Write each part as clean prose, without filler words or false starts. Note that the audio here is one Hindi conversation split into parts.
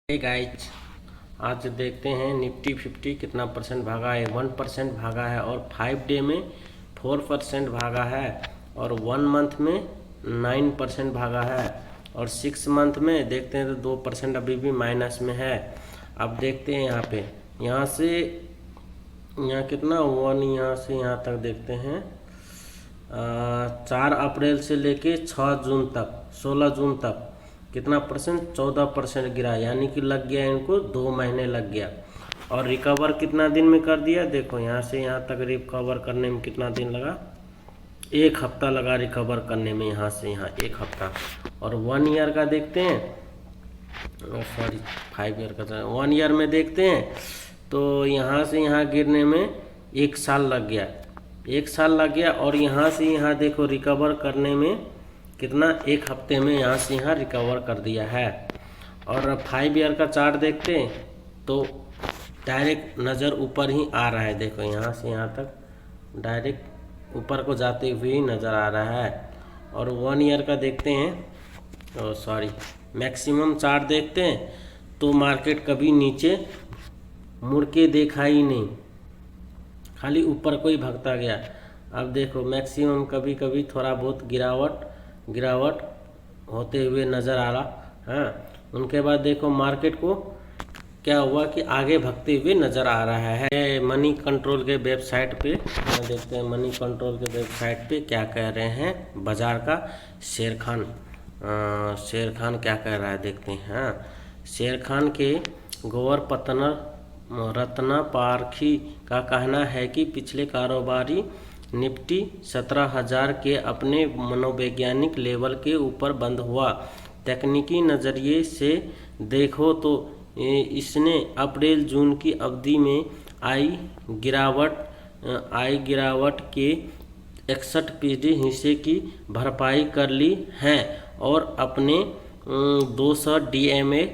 हे गाइज, आज देखते हैं निफ्टी 50 कितना परसेंट भागा है। 1% भागा है और 5 डे में 4% भागा है और 1 मंथ में 9% भागा है और 6 मंथ में देखते हैं तो 2% अभी भी माइनस में है। अब देखते हैं यहाँ से यहाँ कितना 1, यहाँ से यहाँ तक देखते हैं 4 अप्रैल से लेके 6 जून तक 16 जून तक कितना परसेंट 14% गिरा, यानी कि लग गया इनको 2 महीने लग गया। और रिकवर कितना दिन में कर दिया, देखो यहाँ से यहाँ तक रिकवर करने में कितना दिन लगा, 1 हफ्ता लगा रिकवर करने में, यहाँ से यहाँ 1 हफ्ता। और 1 ईयर का देखते हैं, सॉरी 5 ईयर का, 1 ईयर में देखते हैं तो यहाँ से यहाँ गिरने में 1 साल लग गया, 1 साल लग गया। और यहाँ से यहाँ देखो रिकवर करने में कितना, 1 हफ्ते में यहाँ से यहाँ रिकवर कर दिया है। और 5 ईयर का चार्ट देखते हैं तो डायरेक्ट नज़र ऊपर ही आ रहा है, देखो यहाँ से यहाँ तक डायरेक्ट ऊपर को जाते हुए ही नज़र आ रहा है। और 1 ईयर का देखते हैं, सॉरी मैक्सिमम चार्ट देखते हैं तो मार्केट कभी नीचे मुड़ के देखा ही नहीं, खाली ऊपर को ही भागता गया। अब देखो मैक्सिमम कभी कभी थोड़ा बहुत गिरावट होते हुए नज़र आ रहा है। उनके बाद देखो मार्केट को क्या हुआ कि आगे भागते हुए नज़र आ रहा है। मनी कंट्रोल के वेबसाइट पे देखते हैं, मनी कंट्रोल के वेबसाइट पे क्या कह रहे हैं बाजार का। शेर खान क्या कह रहा है देखते हैं। हाँ, शेर खान के गोवर रत्ना पारखी का कहना है कि पिछले कारोबारी निफ्टी 17,000 के अपने मनोवैज्ञानिक लेवल के ऊपर बंद हुआ। तकनीकी नज़रिए से देखो तो इसने अप्रैल जून की अवधि में आई गिरावट के 61% हिस्से की भरपाई कर ली है और अपने 200 DMA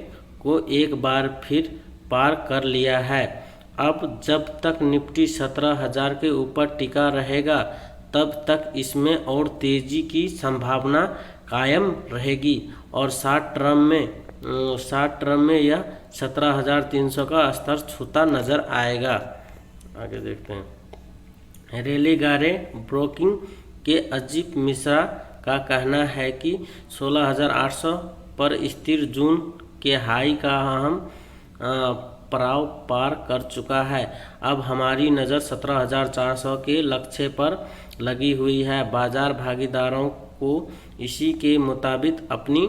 को एक बार फिर पार कर लिया है। अब जब तक निफ्टी 17,000 के ऊपर टिका रहेगा तब तक इसमें और तेज़ी की संभावना कायम रहेगी और शॉर्ट टर्म में यह 17,300 का स्तर छूता नज़र आएगा। आगे देखते हैं। रेलीगारे ब्रोकिंग के अजीत मिश्रा का कहना है कि 16,800 पर स्थिर जून के हाई का हम पड़ाव पार कर चुका है। अब हमारी नज़र 17,400 के लक्ष्य पर लगी हुई है। बाजार भागीदारों को इसी के मुताबिक अपनी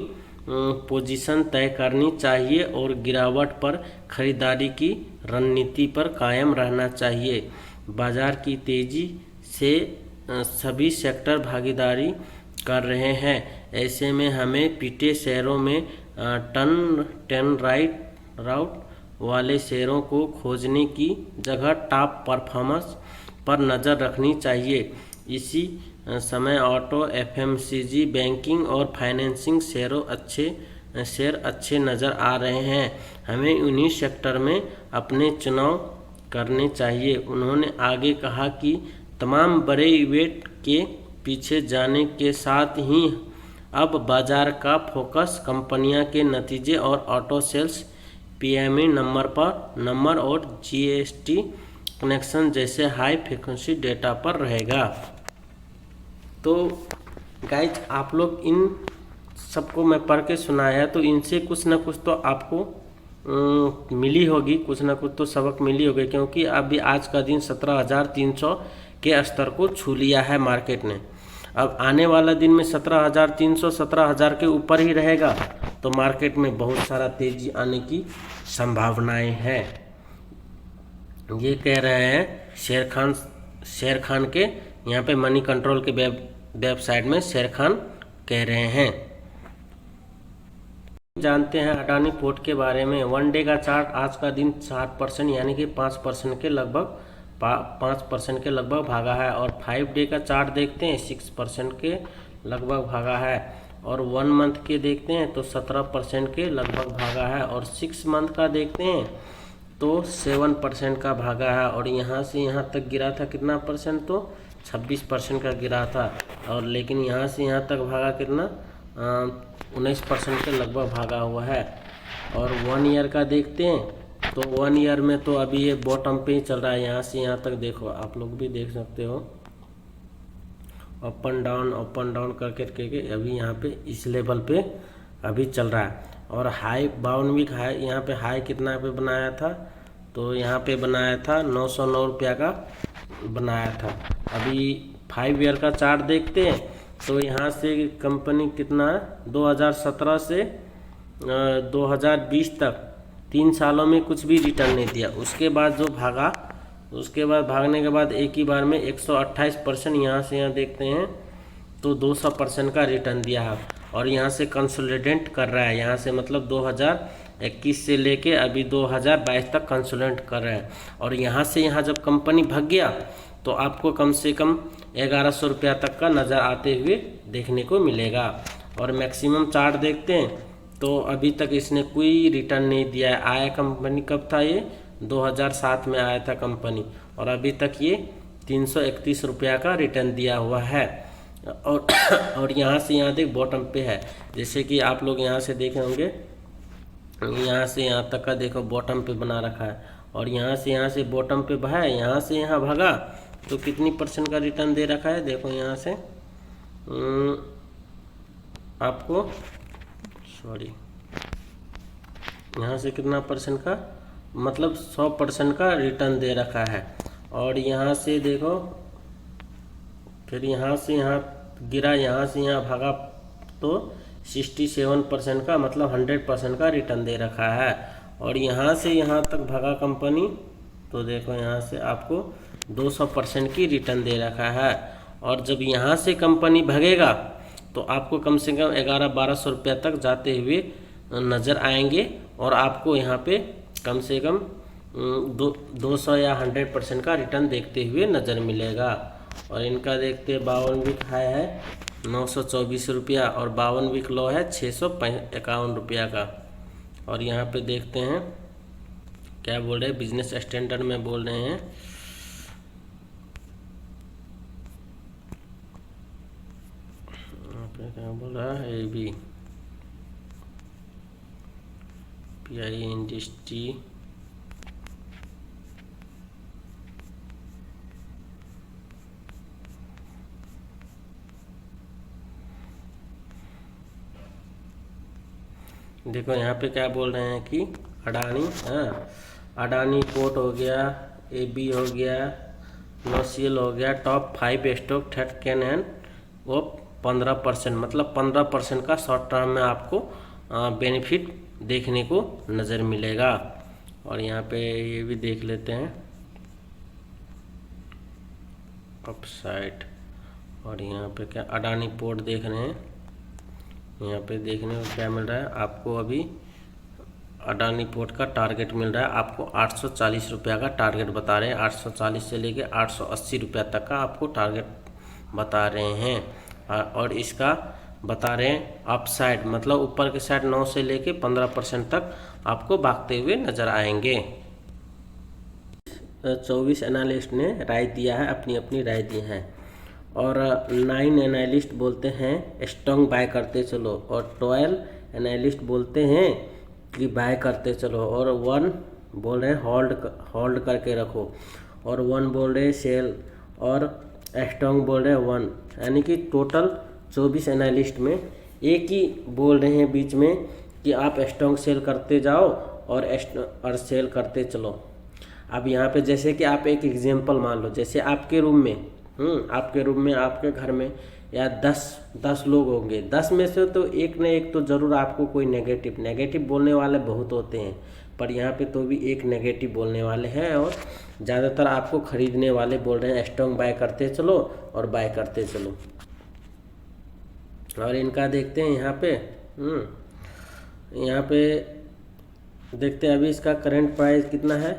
पोजीशन तय करनी चाहिए और गिरावट पर खरीदारी की रणनीति पर कायम रहना चाहिए। बाजार की तेज़ी से सभी सेक्टर भागीदारी कर रहे हैं, ऐसे में हमें पीटे शेयरों में टर्न राउट वाले शेयरों को खोजने की जगह टॉप परफॉर्मेंस पर नज़र रखनी चाहिए। इसी समय ऑटो, FMCG, बैंकिंग और फाइनेंसिंग शेयर अच्छे नज़र आ रहे हैं। हमें उन्हीं सेक्टर में अपने चुनाव करने चाहिए। उन्होंने आगे कहा कि तमाम बड़े इवेंट के पीछे जाने के साथ ही अब बाजार का फोकस कंपनियों के नतीजे और ऑटो सेल्स PMI नंबर और GST कनेक्शन जैसे हाई फ्रिक्वेंसी डेटा पर रहेगा। तो गाइज, आप लोग इन सबको मैं पढ़ के सुनाया तो इनसे कुछ ना कुछ तो आपको मिली होगी, कुछ ना कुछ तो सबक मिली होगी, क्योंकि अभी आज का दिन 17,300 के स्तर को छू लिया है मार्केट ने। अब आने वाला दिन में 17,300 17,000 के ऊपर ही रहेगा तो मार्केट में बहुत सारा तेज़ी आने की संभावनाएं हैं। ये कह रहे हैं शेर खान के यहाँ पे मनी कंट्रोल के वेबसाइट में शेर खान कह रहे हैं। जानते हैं अडानी पोर्ट के बारे में। 1 डे का चार्ट आज का दिन 60% यानी कि 5% के लगभग भागा है और 5 डे का चार्ट देखते हैं 6% के लगभग भागा है और 1 मंथ के देखते हैं तो 17% के लगभग भागा है और 6 मंथ का देखते हैं तो 7% का भागा है। और यहाँ से यहाँ तक गिरा था कितना परसेंट, तो 26% का गिरा था और लेकिन यहाँ से यहाँ तक भागा कितना 19% के लगभग भागा हुआ है। और 1 ईयर का देखते हैं तो 1 ईयर में तो अभी ये बॉटम पे ही चल रहा है। यहाँ से यहाँ तक देखो, आप लोग भी देख सकते हो, अप एंड डाउन करके अभी यहाँ पे इस लेवल पे अभी चल रहा है। और हाई 52 वीक हाई, यहाँ पे हाई कितना पे बनाया था, तो यहाँ पे बनाया था 909 रुपया का बनाया था। अभी 5 ईयर का चार्ट देखते हैं तो यहाँ से कंपनी कितना 2017 से 2020 तक 3 सालों में कुछ भी रिटर्न नहीं दिया। उसके बाद जो भागा, उसके बाद भागने के बाद एक ही बार में 128% यहाँ से यहाँ देखते हैं तो 200% का रिटर्न दिया है। और यहाँ से कंसोलिडेट कर रहा है, यहाँ से मतलब 2021 से लेके अभी 2022 तक कंसोलिडेट कर रहा है। और यहाँ से यहाँ जब कंपनी भाग गया तो आपको कम से कम 1100 रुपया तक का नज़र आते हुए देखने को मिलेगा। और मैक्सिमम चार्ट देखते हैं तो अभी तक इसने कोई रिटर्न नहीं दिया है। आया कंपनी कब था, ये 2007 में आया था कंपनी, और अभी तक ये 331 रुपया का रिटर्न दिया हुआ है। और यहाँ से यहाँ तक बॉटम पे है, जैसे कि आप लोग यहाँ से देखे होंगे, यहाँ से यहाँ तक का देखो बॉटम पे बना रखा है। और यहाँ से बॉटम पे भागा, यहाँ से यहाँ भागा तो कितनी % का रिटर्न दे रखा है, देखो यहाँ से आपको यहाँ से कितना % का, मतलब 100% का रिटर्न दे रखा है। और यहाँ से देखो, फिर यहाँ से यहाँ गिरा, यहाँ से यहाँ भागा तो 67% का, मतलब 100% का रिटर्न दे रखा है। और यहाँ से यहाँ तक भागा कंपनी तो देखो यहाँ से आपको 200% की रिटर्न दे रखा है। और जब यहाँ से कंपनी भागेगा तो आपको कम से कम 1100-1200 रुपया तक जाते हुए नज़र आएंगे। और आपको यहाँ पे कम से कम 200 या 100% का रिटर्न देखते हुए नज़र मिलेगा। और इनका देखते 52 वीक हाई है 924 रुपया और 52 वीक लो है 651 रुपया का। और यहाँ पे देखते हैं क्या बोल रहे हैं, बिजनेस स्टैंडर्ड में बोल रहे हैं, यहाँ पे क्या बोल रहा है, AB PI इंडस्ट्री देखो यहाँ पे क्या बोल रहे हैं कि अडानी, अडानी पोर्ट हो गया, AB हो गया, नोसियल हो गया, top 5 stock third can and वो 15%, मतलब 15% का शॉर्ट टर्म में आपको बेनिफिट देखने को नज़र मिलेगा। और यहाँ पे ये भी देख लेते हैं अपसाइड। और यहाँ पे क्या अडानी पोर्ट देख रहे हैं, यहाँ पे देखने को क्या मिल रहा है आपको, अभी अडानी पोर्ट का टारगेट मिल रहा है आपको 840 रुपया का टारगेट बता रहे हैं। 840 से लेके 880 रुपया तक का आपको टारगेट बता रहे हैं। और इसका बता रहे हैं अपसाइड, मतलब ऊपर के साइड 9 से लेके 15% तक आपको भागते हुए नज़र आएंगे। 24 एनालिस्ट ने राय दिया है, अपनी अपनी राय दी है। और 9 एनालिस्ट बोलते हैं स्ट्रॉन्ग बाय करते चलो, और 12 एनालिस्ट बोलते हैं कि बाय करते चलो, और 1 बोल रहे हैं होल्ड करके रखो, और 1 बोल रहे हैं सेल, और स्ट्रॉन्ग बोल रहे हैं 1। यानी कि टोटल 24 एनालिस्ट में एक ही बोल रहे हैं बीच में कि आप स्ट्रॉन्ग सेल करते जाओ और सेल करते चलो। अब यहाँ पे जैसे कि आप एक एग्जांपल मान लो, जैसे आपके रूम में आपके घर में या 10 लोग होंगे, 10 में से तो एक न एक तो ज़रूर आपको कोई नेगेटिव बोलने वाले बहुत होते हैं, पर यहाँ पे तो भी एक नेगेटिव बोलने वाले हैं। और ज़्यादातर आपको खरीदने वाले बोल रहे हैं स्ट्रॉन्ग बाय करते चलो और बाय करते चलो। और इनका देखते हैं यहाँ पे देखते हैं अभी इसका करंट प्राइस कितना है,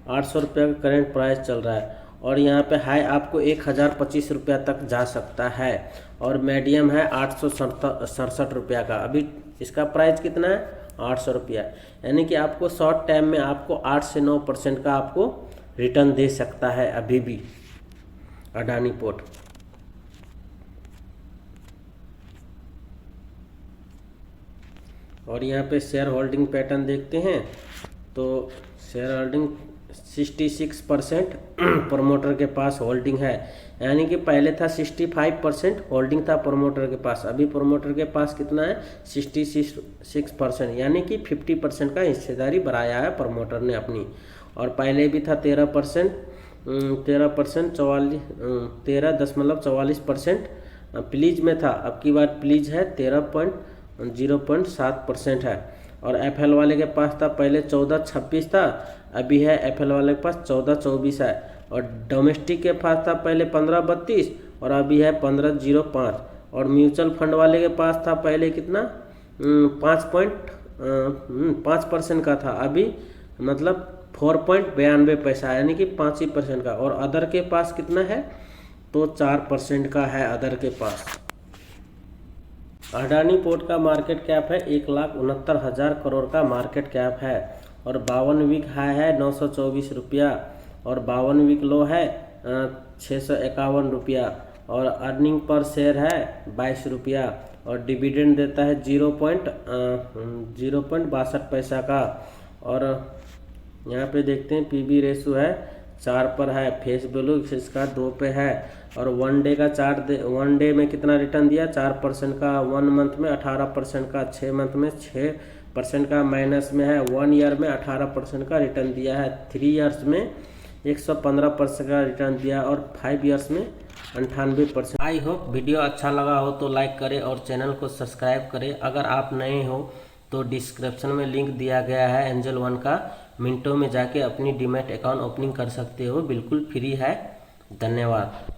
800 रुपये का करंट प्राइस चल रहा है। और यहाँ पे हाई आपको 1025 रुपया तक जा सकता है, और मीडियम है 867 रुपया का। अभी इसका प्राइस कितना है, 800 रुपया। यानी कि आपको शॉर्ट टाइम में आपको 8 से 9% का आपको रिटर्न दे सकता है अभी भी अडानी पोर्ट। और यहाँ पे शेयर होल्डिंग पैटर्न देखते हैं तो शेयर होल्डिंग 66% प्रमोटर के पास होल्डिंग है, यानी कि पहले था 65% होल्डिंग था प्रमोटर के पास, अभी प्रमोटर के पास कितना है 66%, यानी कि 50% का हिस्सेदारी बढ़ाया है प्रमोटर ने अपनी। और पहले भी था 13%, 13.44% प्लीज में था, अब की बार प्लीज है 13.07% है। और एफएल वाले के पास था पहले 14.26 था, अभी है एफएल वाले के पास 14.24 है। और डोमेस्टिक के पास था पहले 15.32 और अभी है 15.05। और म्यूचुअल फंड वाले के पास था पहले कितना 5% का था, अभी मतलब 4.92 पैसा, यानी कि 5% का। और अदर के पास कितना है तो 4% का है अदर के पास। अडानी पोर्ट का मार्केट कैप है 1,69,000 करोड़ का मार्केट कैप है। और 52 वीक हाई है 924 रुपया और 52 वीक लो है 651 रुपया। और अर्निंग पर शेयर है 22 रुपया और डिविडेंड देता है 0.62 पैसा का। और यहाँ पे देखते हैं पीबी रेशो है 4 पर है, फेस वैल्यू इसका 2 पे है। और वन डे का चार्ट वन डे में कितना रिटर्न दिया 4% का, 1 मंथ में 18% का, 6 मंथ में 6% का माइनस में है, 1 ईयर में 18% का रिटर्न दिया है, 3 ईयर्स में 115% का रिटर्न दिया और 5 ईयर्स में 98%। आई होप वीडियो अच्छा लगा हो तो लाइक करें और चैनल को सब्सक्राइब करें। अगर आप नए हो तो डिस्क्रिप्शन में लिंक दिया गया है एंजल वन का, मिनटों में जाके अपनी डीमैट अकाउंट ओपनिंग कर सकते हो, बिल्कुल फ्री है। धन्यवाद।